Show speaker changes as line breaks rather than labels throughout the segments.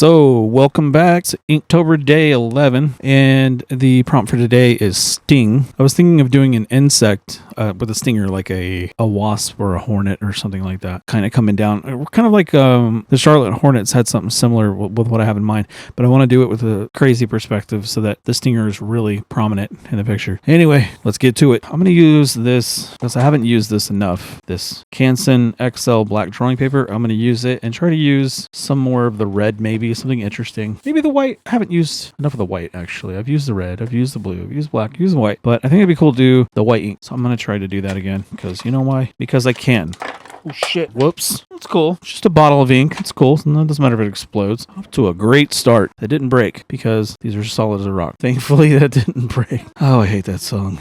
So, welcome back to Inktober Day 11, and the prompt for today is sting. I was thinking of doing an insect with a stinger, like a wasp or a hornet or something like that, kind of coming down. We're kind of like the Charlotte Hornets had something similar with what I have in mind, but I want to do it with a crazy perspective so that the stinger is really prominent in the picture. Anyway, let's get to it. I'm going to use this, because I haven't used this enough, this Canson XL black drawing paper. I'm going to use it and try to use some more of the red, maybe something interesting. Maybe the white. I haven't used enough of the white, actually. I've used the red, I've used the blue, I've used black, I've used the white, but I think it'd be cool to do the white ink. So I'm going to try to do that again, because you know why? Because I can. Oh shit. Whoops. It's cool. It's just a bottle of ink. It's cool. It doesn't matter if it explodes. Off to a great start. That didn't break because these are solid as a rock. Thankfully, that didn't break. Oh, I hate that song.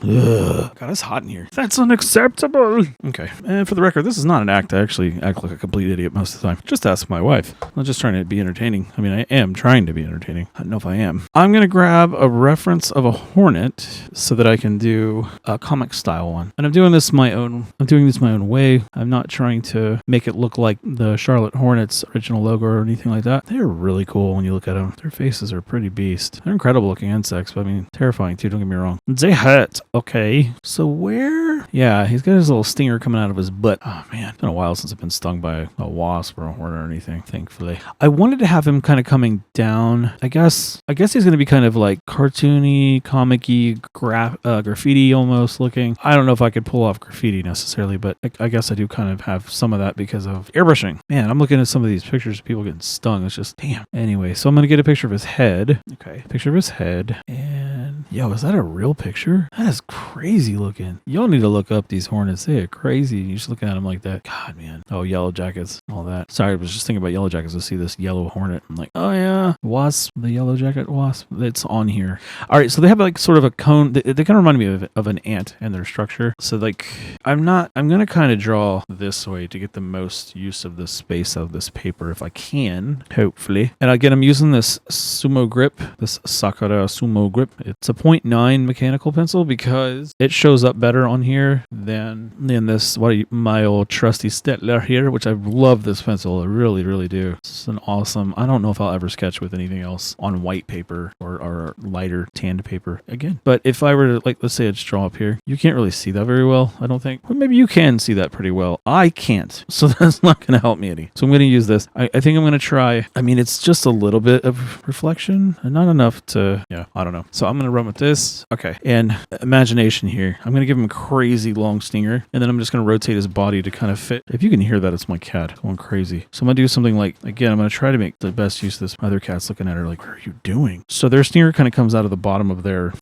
Ugh. God, it's hot in here. That's unacceptable. Okay. And for the record, this is not an act. I actually act like a complete idiot most of the time. Just ask my wife. I'm not just trying to be entertaining. I mean, I am trying to be entertaining. I don't know if I am. I'm going to grab a reference of a hornet so that I can do a comic style one. And I'm doing this my own way. I'm not trying to make it look like the Charlotte Hornets original logo or anything like that. They're really cool when you look at them. Their faces are pretty beast. They're incredible looking insects, but I mean, terrifying too. Don't get me wrong. They hurt. Okay, so where? Yeah, he's got his little stinger coming out of his butt. Oh man, it's been a while since I've been stung by a wasp or a hornet or anything, thankfully. I wanted to have him kind of coming down. I guess he's going to be kind of like cartoony, comic-y, graffiti almost looking. I don't know if I could pull off graffiti necessarily, but I guess I do kind of have some of that because of airbrushing. Man, I'm looking at some of these pictures of people getting stung. It's just, damn. Anyway, so I'm going to get a picture of his head. Okay, picture of his head. And, yo, is that a real picture? That is crazy looking. Y'all need to look up these hornets. They are crazy. You're just looking at them like that. God, man. Oh, yellow jackets, all that. Sorry, I was just thinking about yellow jackets. I see this yellow hornet. I'm like, oh yeah, wasp, the yellow jacket wasp. It's on here. All right, so they have like sort of a cone. They kind of remind me of an ant in their structure. So like, I'm going to kind of draw this way to get the most use of the space of this paper if I can, hopefully. And again, I'm using this Sumo grip, this Sakura Sumo grip. It's a 0.9 mechanical pencil because it shows up better on here than in this, my old trusty Staedtler here, which I love this pencil. I really, really do. It's an awesome, I don't know if I'll ever sketch with anything else on white paper or lighter tanned paper again. But if I were to, like, let's say I just draw up here, you can't really see that very well, I don't think. Well, maybe you can see that pretty well. I can't. So that's not going to help me any. So I'm going to use this. I think I'm going to try, I mean, it's just a little bit of reflection and not enough to, yeah, I don't know. So I'm going to run with this. Okay. And imagination here. I'm going to give him a crazy long stinger, and then I'm just going to rotate his body to kind of fit. If you can hear that, it's my cat going crazy. So I'm going to do something like, again, I'm going to try to make the best use of this. My other cat's looking at her like, what are you doing? So their stinger kind of comes out of the bottom of their,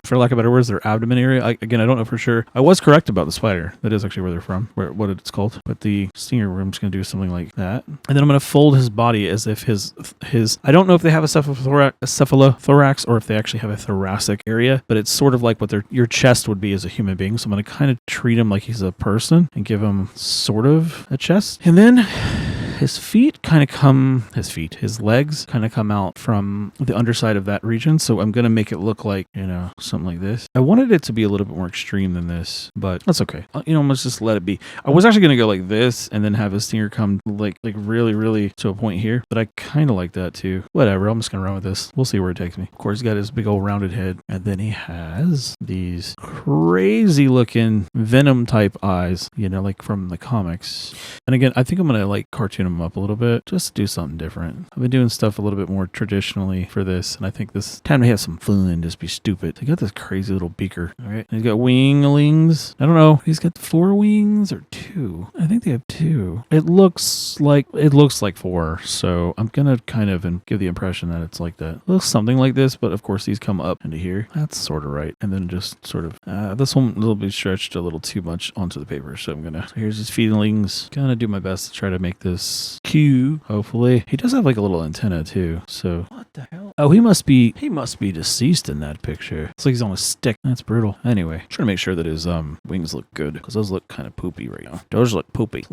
for lack of better words, their abdomen area. I don't know for sure. I was correct about the spider. That is actually where they're from, what it's called. But the stinger, I'm just going to do something like that. And then I'm going to fold his body as if his I don't know if they have a cephalothorax or if they actually have a thoracic area, but it's sort of like what your chest would be as a human being. So I'm going to kind of treat him like he's a person and give him sort of a chest. And then his legs kind of come out from the underside of that region. So I'm going to make it look like, something like this. I wanted it to be a little bit more extreme than this, but that's okay. Let's just let it be. I was actually going to go like this and then have his stinger come like really, really to a point here, but I kind of like that too. Whatever. I'm just going to run with this. We'll see where it takes me. Of course, he's got his big old rounded head, and then he has these crazy looking venom type eyes, like from the comics. And again, I think I'm going to like cartoon him up a little bit, just to do something different. I've been doing stuff a little bit more traditionally for this, and I think this time to have some fun and just be stupid. They got this crazy little beaker. All right, he's got winglings. I don't know. He's got 4 wings or 2. I think they have 2. It looks like 4. So I'm gonna kind of give the impression that it's like that. It looks something like this, but of course these come up into here. That's sort of right, and then just sort of this one will be stretched a little too much onto the paper. So here's his feelings. Gonna do my best to try to make this cute. Hopefully, he does have like a little antenna too. So what the hell? Oh, he must be deceased in that picture. Looks like he's on a stick. That's brutal. Anyway, trying to make sure that his wings look good because those look kind of poopy right now. Those look poopy.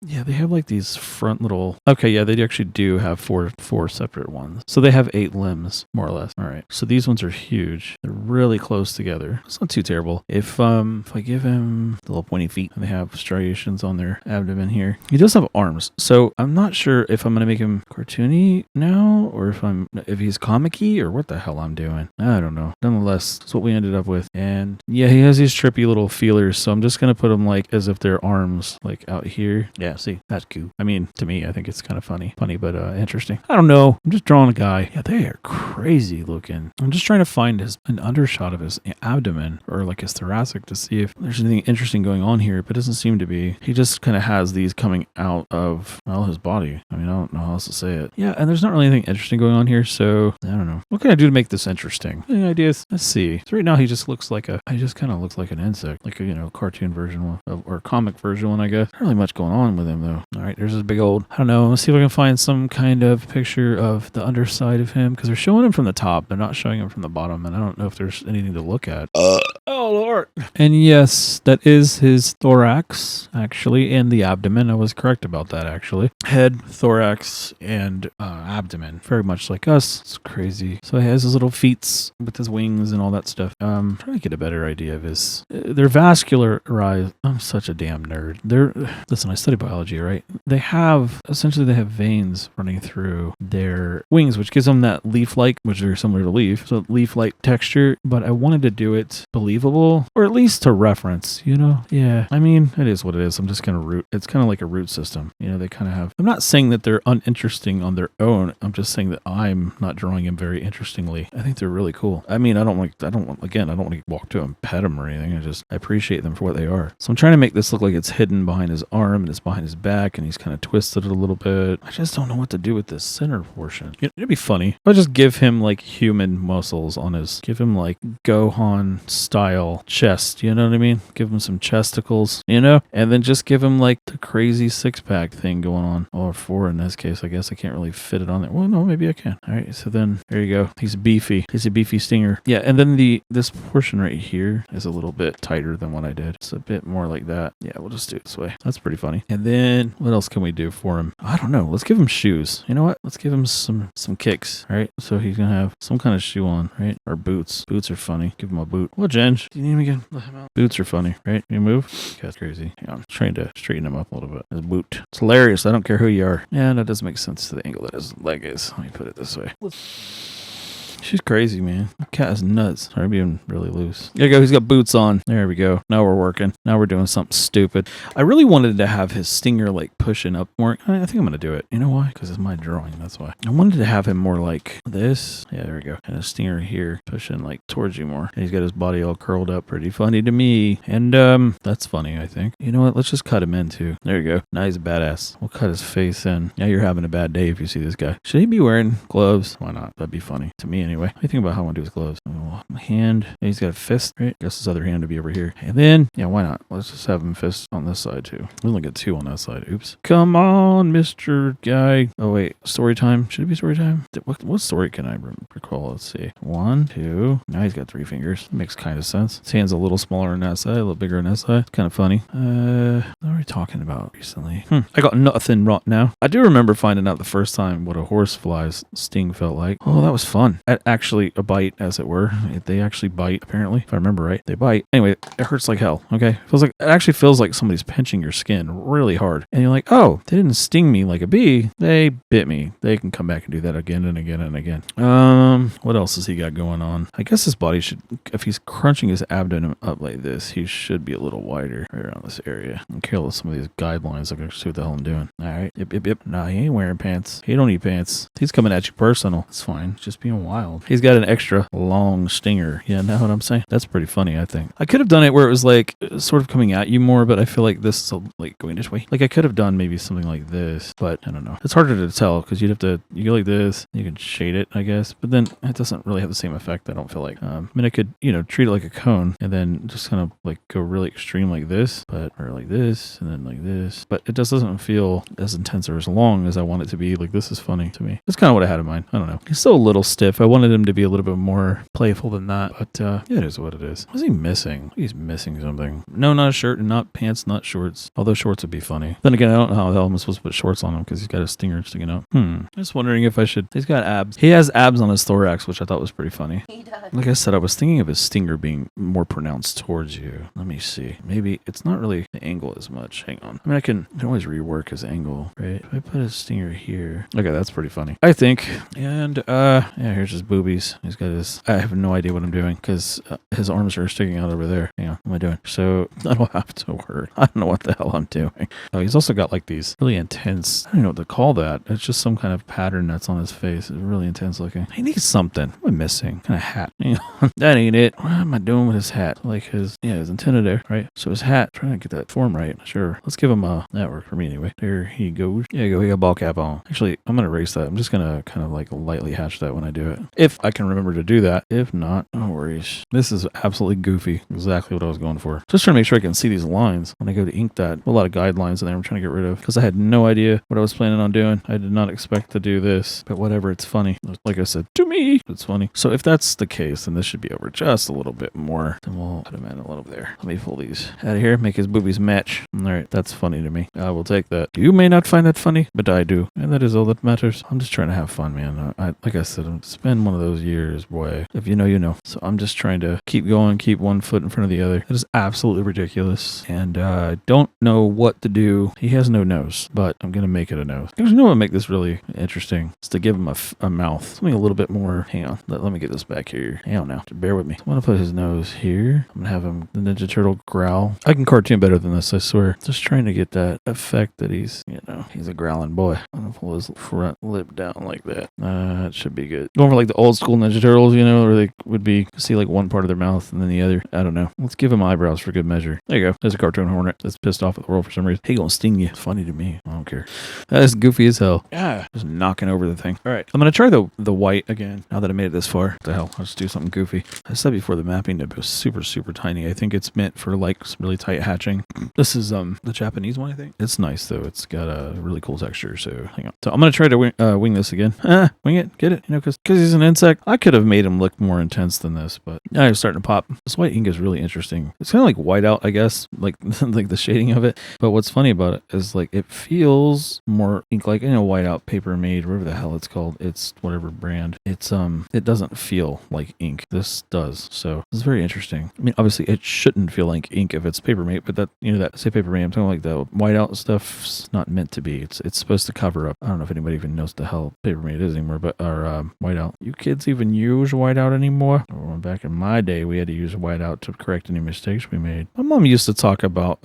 Yeah, they have like these front little. Okay, yeah, they actually do have four separate ones. So they have 8 limbs, more or less. All right. So these ones are huge. They're really close together. It's not too terrible. If I give him the little pointy feet, and they have striations on their abdomen here. He does have arms. So I'm not sure if I'm gonna make him cartoony now or if he's comic-y or what the hell I'm doing. I don't know. Nonetheless, that's what we ended up with. And yeah, he has these trippy little feelers. So I'm just gonna put them like as if they're arms like out here. Yeah, see, that's cute. I mean, to me, I think it's kind of funny, but interesting. I don't know. I'm just drawing a guy. Yeah, they are crazy looking. I'm just trying to find an undershot of his abdomen or like his thoracic to see if there's anything interesting going on here, but it doesn't seem to be. He just kind of has these coming out of, well, his body. I mean, I don't know how else to say it. Yeah, and there's not really anything interesting going on here, so I don't know. What can I do to make this interesting? Any ideas? Let's see. So right now he just kind of looks like an insect, like a cartoon version or comic version one, I guess. Not really much going on with him though. All right, there's this big old, I don't know. Let's see if I can find some kind of picture of the underside of him because they're showing him from the top. They're not showing him from the bottom, and I don't know if there's anything to look at. Oh Lord. And yes, that is his thorax, actually, and the abdomen. I was correct about that, actually. Head, thorax, and abdomen. Very much like us. It's crazy. So he has his little feet with his wings and all that stuff. Trying to get a better idea of his. They're vascularized. I'm such a damn nerd. Listen, I study biology, right? They have veins running through their wings, which gives them that leaf-like, which are similar to leaf, so leaf-like texture, but I wanted to do it believable, or at least to reference, Yeah, I mean, it is what it is. I'm just going to root. It's kind of like a root system. They kind of have, I'm not saying that they're uninteresting on their own. I'm just saying that I'm not drawing them very interestingly. I think they're really cool. I mean, I don't want to walk to them, pet them or anything. I appreciate them for what they are. So I'm trying to make this look like it's hidden behind his arm and it's behind his back and he's kind of twisted it a little bit. I just don't know what to do with this center portion. It'd be funny. I'll just give him like human muscles on give him like Gohan style chest. You know what I mean? Give him some chesticles, and then just give him like the crazy 6-pack thing going on. Or 4 in this case. I guess I can't really fit it on there. Well, no, maybe I can. All right. So then there you go. He's beefy. He's a beefy stinger. Yeah. And then this portion right here is a little bit tighter than what I did. It's a bit more like that. Yeah. We'll just do it this way. That's pretty funny. And then what else can we do for him? I don't know. Let's give him shoes. You know what? Let's give him some kicks. All right. So he's going to have some kind of shoe on, right? Or boots. Boots are funny. Give him a boot. What, Jen? Do you need me again? Let him out. Boots are funny, right? You move? Okay, that's crazy. Hang on. I'm trying to straighten him up a little bit. His boot. It's hilarious. I don't care who you are. Yeah, that doesn't make sense to the angle that his leg is. Let me put it this way. She's crazy, man. The cat is nuts. Sorry, being really loose. There you go. He's got boots on. There we go. Now we're working. Now we're doing something stupid. I really wanted to have his stinger like pushing up more. I think I'm going to do it. You know why? Because it's my drawing. That's why. I wanted to have him more like this. Yeah, there we go. And a stinger here pushing like towards you more. And he's got his body all curled up. Pretty funny to me. And that's funny, I think. You know what? Let's just cut him in too. There you go. Now he's a badass. We'll cut his face in. Now you're having a bad day if you see this guy. Should he be wearing gloves? Why not? That'd be funny to me anyway. What do you think about how I want to do his gloves? My hand. He's got a fist, right? I guess his other hand to be over here. And then, yeah, why not? Let's just have him fist on this side too. We only got 2 on that side. Oops. Come on, Mr. Guy. Oh, wait. Story time. Should it be story time? What story can I recall? Let's see. 1, 2. Now he's got 3 fingers. Makes kind of sense. His hand's a little smaller on that side, a little bigger on that side. It's kind of funny. What are we talking about recently? I got nothing right now. I do remember finding out the first time what a horsefly's sting felt like. Oh, that was fun. Actually, a bite, as it were. They actually bite, apparently. If I remember right, they bite. Anyway, it hurts like hell, okay? It actually feels like somebody's pinching your skin really hard. And you're like, oh, they didn't sting me like a bee. They bit me. They can come back and do that again and again and again. What else has he got going on? I guess his body should, if he's crunching his abdomen up like this, he should be a little wider right around this area. I'm careless of some of these guidelines. I can see what the hell I'm doing. All right. Yep. Nah, he ain't wearing pants. He don't need pants. He's coming at you personal. It's fine. Just being wild. He's got an extra long stinger. Yeah, know what I'm saying? That's pretty funny, I think. I could have done it where it was like sort of coming at you more, but I feel like this is like going this way. Like I could have done maybe something like this, but I don't know. It's harder to tell because you go like this, you can shade it, I guess, but then it doesn't really have the same effect, I don't feel like. I mean, I could, treat it like a cone and then just kind of like go really extreme like this, or like this, and then like this, but it just doesn't feel as intense or as long as I want it to be. Like this is funny to me. That's kind of what I had in mind. I don't know. He's still a little stiff. I wanted him to be a little bit more playful than that, but it is what it is. What is he missing? He's missing something. No, not a shirt and not pants, not shorts. Although shorts would be funny. Then again, I don't know how the hell I'm supposed to put shorts on him because he's got a stinger sticking out. Just wondering if I should. He's got abs. He has abs on his thorax, which I thought was pretty funny. He does. Like I said, I was thinking of his stinger being more pronounced towards you. Let me see. Maybe it's not really the angle as much. Hang on. I mean, I can always rework his angle, right? If I put his stinger here. Okay, that's pretty funny, I think. And yeah, here's his boobies. He's got his. I have no idea what I'm doing because his arms are sticking out over there. Hang on, what am I doing? So I don't have to work. I don't know what the hell I'm doing. Oh, he's also got like these really intense. I don't know what to call that. It's just some kind of pattern that's on his face. It's really intense looking. He needs something. What am I missing? Kind of hat. That ain't it. What am I doing with his hat? Like his antenna there, right? So his hat. Trying to get that form right. Sure. Let's give him a. That worked for me anyway. There he goes. There you go. He got a ball cap on. Actually, I'm gonna erase that. I'm just gonna kind of like lightly hatch that when I do it. If I can remember to do that. If not, no worries. This is absolutely goofy. Exactly what I was going for. Just trying to make sure I can see these lines when I go to ink that. A lot of guidelines in there I'm trying to get rid of because I had no idea what I was planning on doing. I did not expect to do this, but whatever. It's funny. Like I said, to me, it's funny. So if that's the case, then this should be over just a little bit more. Then we'll put him in a little bit there. Let me pull these out of here. Make his boobies match. All right. That's funny to me. I will take that. You may not find that funny, but I do. And that is all that matters. I'm just trying to have fun, man. Like I said, it's been one of those years, boy. If you know, you know. So I'm just trying to keep going, keep one foot in front of the other. It is absolutely ridiculous. And I don't know what to do. He has no nose, but I'm going to make it a nose. There's no way to make this really interesting. It's to give him a mouth. Something a little bit more. Hang on. Let me get this back here. Hang on now. Bear with me. I want to put his nose here. I'm going to have him, the Ninja Turtle, growl. I can cartoon better than this, I swear. Just trying to get that effect that he's a growling boy. I'm going to pull his front lip down like that. That should be good. Going for like the old school Ninja Turtles, where they would be, see like one part of their mouth and then the other. I don't know. Let's give him eyebrows for good measure. There you go. There's a cartoon Hornet that's pissed off at the world for some reason. He gonna sting you. It's funny to me. I don't care. That is goofy as hell. Yeah. Just knocking over the thing. All right. I'm going to try the white again. Now that I made it this far. What the hell? I'll just do something goofy. I said before the mapping nib was super, super tiny. I think it's meant for like some really tight hatching. This is the Japanese one, I think. It's nice though. It's got a really cool texture. So hang on. So I'm going to try to wing this again. Wing it. Get it. Because he's an insect. I could have made him look more intense than this, but now he's starting to pop. This white ink is really interesting. It's kind of like whiteout, I guess, like like the shading of it. But what's funny about it is like it feels more ink like whiteout paper made, whatever the hell it's called. It's whatever brand. It's it doesn't feel like ink. This does. So it's very interesting. I mean, obviously it shouldn't feel like ink if it's paper mate, but that that say paper mate, I'm talking like the whiteout stuff's not meant to be. It's supposed to cover up. I don't know if anybody even knows the hell paper mate is anymore, but our whiteout. You kids even use whiteout anymore? Or back in my day, we had to use whiteout to correct any mistakes we made. My mom used to talk about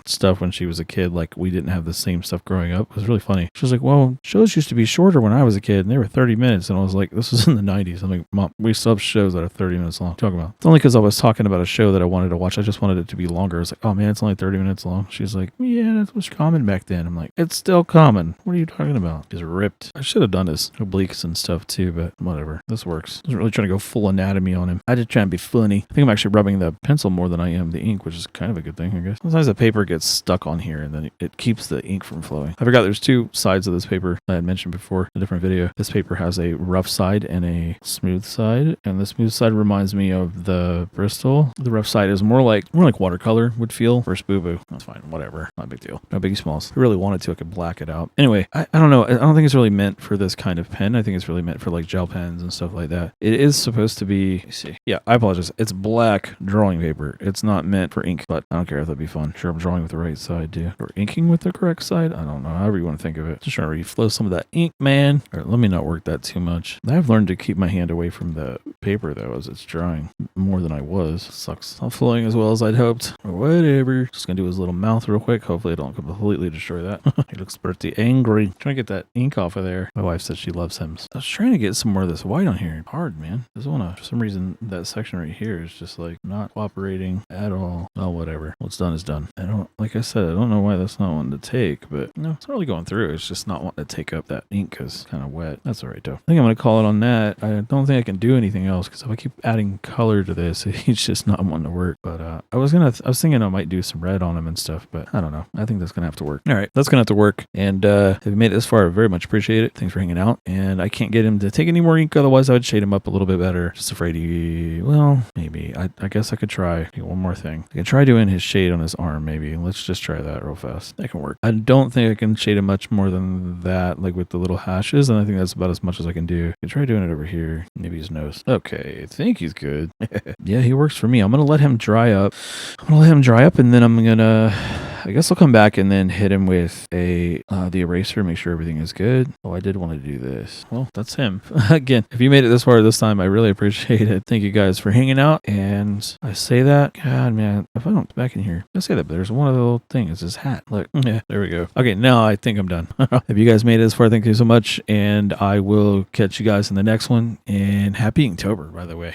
stuff when she was a kid, like we didn't have the same stuff growing up. It was really funny. She was like, well, shows used to be shorter when I was a kid, and they were 30 minutes. And I was like, this was in the 90s. I'm like, Mom, we still have shows that are 30 minutes long. What are you talking about? It's only because I was talking about a show that I wanted to watch. I just wanted it to be longer. I was like, oh man, it's only 30 minutes long. She's like, yeah, that was common back then. I'm like, it's still common. What are you talking about? It's ripped. I should have done his obliques and stuff too, but whatever. This works. I wasn't really trying to go full anatomy on him. I just trying to be funny. I think I'm actually rubbing the pencil more than I am the ink, which is kind of a good thing, I guess. Sometimes the paper gets stuck on here and then it keeps the ink from flowing. I forgot there's two sides of this paper that I had mentioned before in a different video. This paper has a rough side and a smooth side, and the smooth side reminds me of the Bristol. The rough side is more like watercolor would feel versus boo-boo. That's fine, whatever. Not a big deal. No biggie smalls. If I really wanted to, I could black it out. Anyway, I don't know. I don't think it's really meant for this kind of pen. I think it's really meant for like gel pens and stuff like that. It is supposed to be, let me see. Yeah, I apologize. It's black drawing paper. It's not meant for ink, but I don't care if that'd be fun. Sure, I'm drawing with the right side too. Or inking with the correct side. I don't know. However you want to think of it. Just trying to reflow some of that ink, man. All right, let me not work that too much. I've learned to keep my hand away from the paper though as it's drying more than I was. Sucks. Not flowing as well as I'd hoped. Or whatever. Just gonna do his little mouth real quick. Hopefully I don't completely destroy that. He looks pretty angry. Trying to get that ink off of there. My wife said she loves him. I was trying to get some more of this white on here. Hard, man. Just wanna, for some reason, that section right here is just like not cooperating at all. Oh, whatever. What's done is done. Like I said, I don't know why that's not wanting to take, but no, it's not really going through. It's just not wanting to take up that ink because it's kind of wet. That's all right though. I think I'm gonna call it on that. I don't think I can do anything else because if I keep adding color to this, it's just not wanting to work. But I was thinking I might do some red on them and stuff, but I don't know. I think that's gonna have to work. All right, that's gonna have to work. And if you made it this far, I very much appreciate it. Thanks for for hanging out. And I can't get him to take any more ink. Otherwise, I would shade him up a little bit better. Just afraid well, maybe. I guess I could try one more thing. I can try doing his shade on his arm, maybe. Let's just try that real fast. That can work. I don't think I can shade him much more than that, like with the little hashes. And I think that's about as much as I can do. I can try doing it over here. Maybe his nose. Okay, I think he's good. Yeah, he works for me. I'm going to let him dry up. And then I'm going to... I guess I'll come back and then hit him with the eraser, make sure everything is good. Oh, I did want to do this. Well, that's him. Again, if you made it this far this time, I really appreciate it. Thank you guys for hanging out. And I say that, God, man, if I don't back in here, I say that, but there's one other little thing. It's his hat. Look, yeah, there we go. Okay, now I think I'm done. If you guys made it this far, thank you so much. And I will catch you guys in the next one. And happy Inktober, by the way.